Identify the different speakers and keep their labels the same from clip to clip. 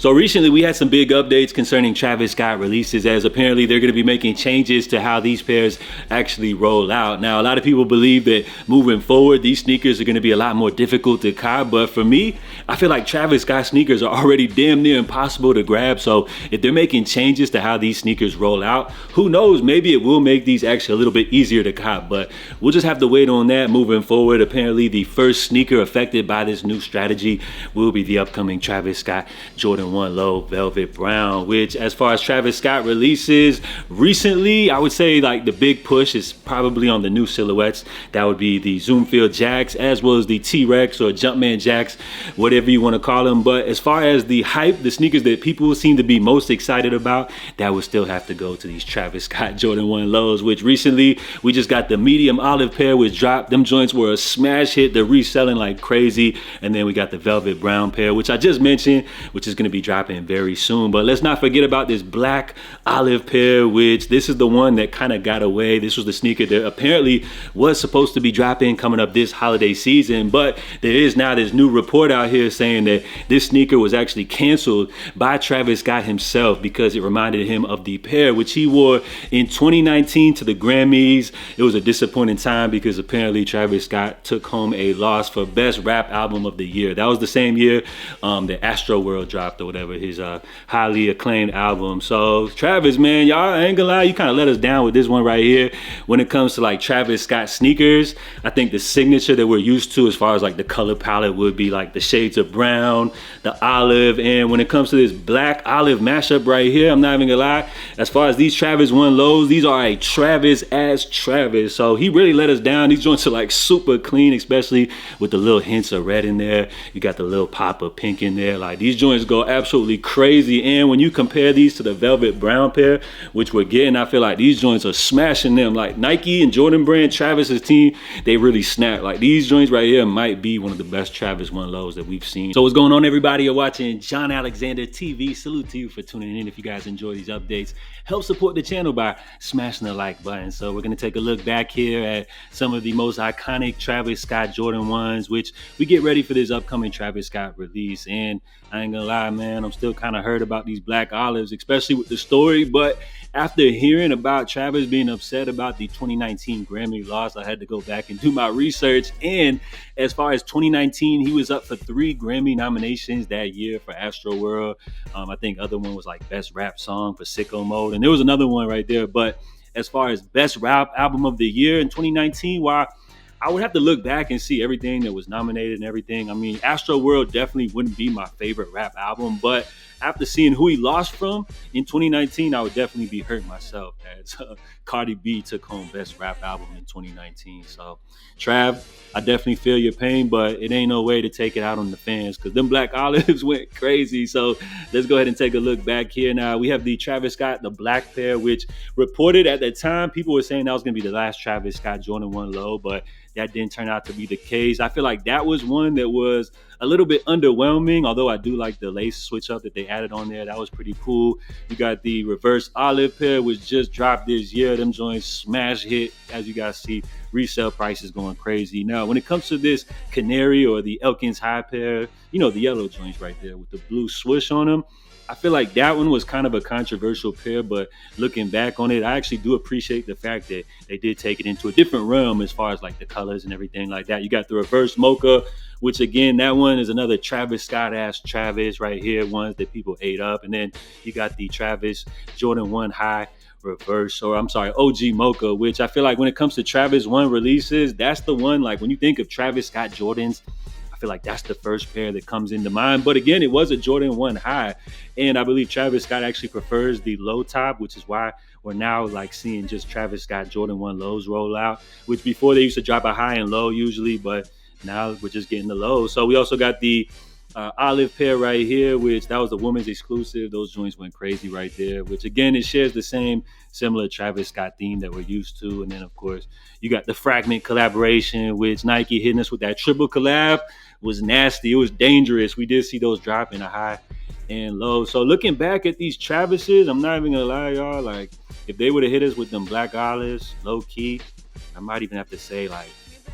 Speaker 1: So recently we had some big updates concerning Travis Scott releases, as apparently they're going to be making changes to how these pairs actually roll out. Now, a lot of people believe that moving forward, these sneakers are going to be a lot more difficult to cop. But for me, I feel like Travis Scott sneakers are already damn near impossible to grab. So if they're making changes to how these sneakers roll out, who knows, maybe it will make these actually a little bit easier to cop. But we'll just have to wait on that moving forward. Apparently the first sneaker affected by this new strategy will be the upcoming Travis Scott Jordan 1 Low Velvet Brown, which, as far as Travis Scott releases recently, I would say like the big push is probably on the new silhouettes. That would be the Zoomfield Jacks, as well as the T-Rex or Jumpman Jacks, whatever you want to call them. But as far as the hype, the sneakers that people seem to be most excited about, that would still have to go to these Travis Scott Jordan 1 Lows, which recently we just got the medium olive pair, which dropped. Them joints were a smash hit. They're reselling like crazy. And then we got the velvet brown pair, which I just mentioned, which is going to be dropping very soon. But let's not forget about this black olive pair, which this is the one that kind of got away. This was the sneaker that apparently was supposed to be dropping coming up this holiday season, but there is now this new report out here saying that this sneaker was actually canceled by Travis Scott himself because it reminded him of the pair which he wore in 2019 to the Grammys. It was a disappointing time because apparently Travis Scott took home a loss for best rap album of the year. That was the same year that Astro World dropped or whatever, his highly acclaimed album. So Travis, man, y'all, I ain't gonna lie, you kind of let us down with this one right here. When it comes to like Travis Scott sneakers, I think the signature that we're used to as far as like the color palette would be like the shades of brown, the olive, and when it comes to this black olive mashup right here, I'm not even gonna lie, as far as these Travis 1 Lows, these are a Travis as Travis. So he really let us down. These joints are like super clean, especially with the little hints of red in there. You got the little pop of pink in there. Like, these joints go absolutely crazy. And when you compare these to the velvet brown pair, which we're getting, I feel like these joints are smashing them. Like Nike and Jordan Brand, Travis's team, they really snap. Like, these joints right here might be one of the best Travis 1 Lows that we've seen. So what's going on, everybody? You're watching John Alexander TV. Salute to you for tuning in. If you guys enjoy these updates, help support the channel by smashing the like button. So we're going to take a look back here at some of the most iconic Travis Scott Jordan 1s, which we get ready for this upcoming Travis Scott release. And I ain't gonna lie, man, I'm still kind of hurt about these black olives, especially with the story. But after hearing about Travis being upset about the 2019 Grammy loss, I had to go back and do my research. And as far as 2019, he was up for 3 Grammy nominations that year for Astro World. I think other one was like Best Rap Song for Sicko Mode. And there was another one right there. But as far as Best Rap Album of the Year in 2019, while I would have to look back and see everything that was nominated and everything. I mean, Astro World definitely wouldn't be my favorite rap album, but after seeing who he lost from in 2019, I would definitely be hurt myself as Cardi B took home Best Rap Album in 2019. So, Trav, I definitely feel your pain, but it ain't no way to take it out on the fans because them black olives went crazy. So let's go ahead and take a look back here. Now, we have the Travis Scott, the black pair, which reported at the time, people were saying that was going to be the last Travis Scott Jordan 1 Low, but that didn't turn out to be the case. I feel like that was one that was a little bit underwhelming, although I do like the lace switch up that they added on there. That was pretty cool. You got the reverse olive pair, which just dropped this year. Them joints smash hit. As you guys see, resale prices going crazy. Now, when it comes to this canary or the Elkins high pair, you know, the yellow joints right there with the blue swoosh on them, I feel like that one was kind of a controversial pair, but looking back on it, I actually do appreciate the fact that they did take it into a different realm as far as like the colors and everything like that. You got the reverse mocha, which again, that one is another Travis Scott ass Travis right here, ones that people ate up. And then you got the Travis Jordan 1 high reverse, or I'm sorry, OG mocha, which I feel like when it comes to Travis 1 releases, that's the one, like when you think of Travis Scott Jordans, I feel like that's the first pair that comes into mind. But again, it was a Jordan 1 high. And I believe Travis Scott actually prefers the low top, which is why we're now like seeing just Travis Scott Jordan 1 lows roll out, which before they used to drop a high and low usually, but now we're just getting the lows. So we also got the olive pair right here, which that was the women's exclusive. Those joints went crazy right there, which again, it shares the same similar Travis Scott theme that we're used to. And then of course you got the Fragment collaboration, which Nike hitting us with that triple collab was nasty. It was dangerous. We did see those drop in a high and low. So looking back at these Travises, I'm not even gonna lie, y'all, like if they would have hit us with them black olives low key, I might even have to say like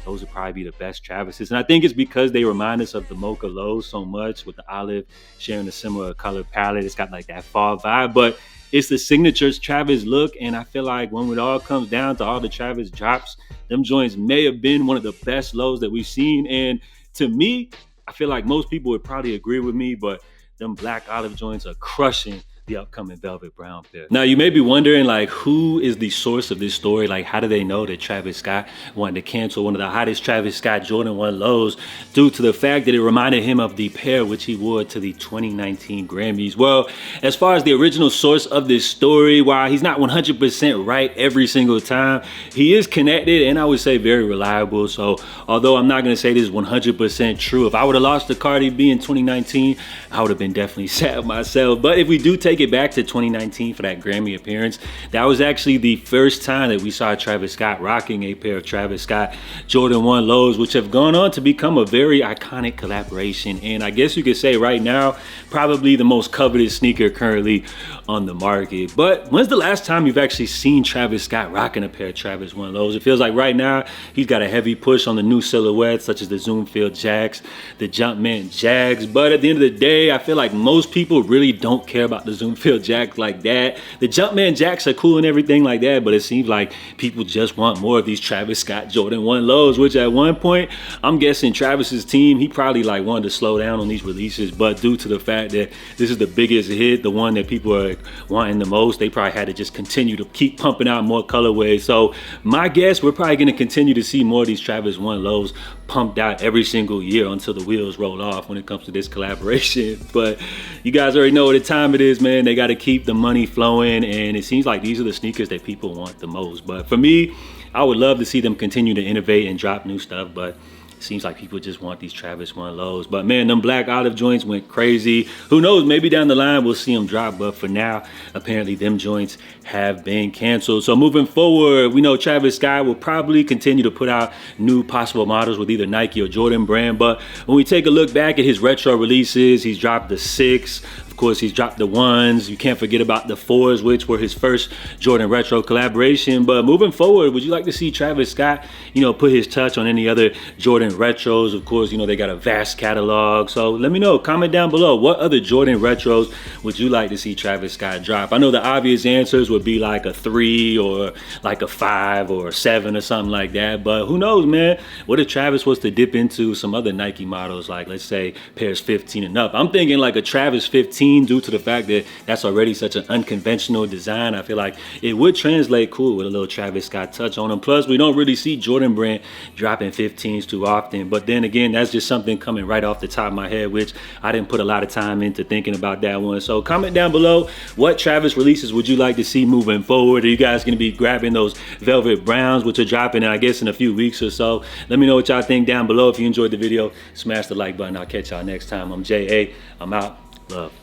Speaker 1: those would probably be the best Travises. And I think it's because they remind us of the Mocha Lows so much, with the olive sharing a similar color palette. It's got like that fall vibe, but it's the signature Travis look. And I feel like when it all comes down to all the Travis drops, them joints may have been one of the best lows that we've seen. And to me, I feel like most people would probably agree with me, but them black olive joints are crushing the upcoming velvet brown pair. Now you may be wondering, like, who is the source of this story? Like, how do they know that Travis Scott wanted to cancel one of the hottest Travis Scott Jordan 1 lows due to the fact that it reminded him of the pair which he wore to the 2019 Grammys? Well, as far as the original source of this story, while he's not 100% right every single time, he is connected and I would say very reliable. So although I'm not gonna say this is 100% true, if I would have lost to Cardi B in 2019, I would have been definitely sad myself. But if we do take it back to 2019 for that Grammy appearance, that was actually the first time that we saw Travis Scott rocking a pair of Travis Scott Jordan 1 lows, which have gone on to become a very iconic collaboration. And I guess you could say right now, probably the most coveted sneaker currently on the market. But when's the last time you've actually seen Travis Scott rocking a pair of Travis 1 lows? It feels like right now he's got a heavy push on the new silhouettes, such as the Zoom Field Jacks, the Jumpman Jags. But at the end of the day, I feel like most people really don't care about the Zoom Field Jacks like that. The Jumpman Jacks are cool and everything like that, but it seems like people just want more of these Travis Scott Jordan 1 lows, which at one point, I'm guessing Travis's team, he probably like wanted to slow down on these releases, but due to the fact that this is the biggest hit, the one that people are wanting the most, they probably had to just continue to keep pumping out more colorways. So my guess, we're probably going to continue to see more of these Travis 1 lows pumped out every single year until the wheels roll off when it comes to this collaboration. But you guys already know what the time it is, man. They got to keep the money flowing, and it seems like these are the sneakers that people want the most. But for me, I would love to see them continue to innovate and drop new stuff, but it seems like people just want these Travis 1 lows. But man, them black olive joints went crazy. Who knows, maybe down the line we'll see them drop, but for now, apparently them joints have been canceled. So moving forward, we know Travis Scott will probably continue to put out new possible models with either Nike or Jordan brand. But when we take a look back at his retro releases, he's dropped the 6. Of course, he's dropped the 1s. You can't forget about the 4s, which were his first Jordan retro collaboration. But moving forward, would you like to see Travis Scott, put his touch on any other Jordan retros? Of course, they got a vast catalog. So let me know, comment down below, what other Jordan retros would you like to see Travis Scott drop? I know the obvious answers would be like a 3 or like a 5 or a 7 or something like that. But who knows, man? What if Travis was to dip into some other Nike models, like let's say pairs 15 and up? I'm thinking like a Travis 15, due to the fact that that's already such an unconventional design. I feel like it would translate cool with a little Travis Scott touch on them. Plus, we don't really see Jordan brand dropping 15s too often. But then again, that's just something coming right off the top of my head, which I didn't put a lot of time into thinking about that one. So comment down below, what Travis releases would you like to see moving forward? Are you guys going to be grabbing those velvet browns, which are dropping, I guess, in a few weeks or so? Let me know what y'all think down below. If you enjoyed the video, smash the like button. I'll catch y'all next time. I'm J.A. I'm out. Love.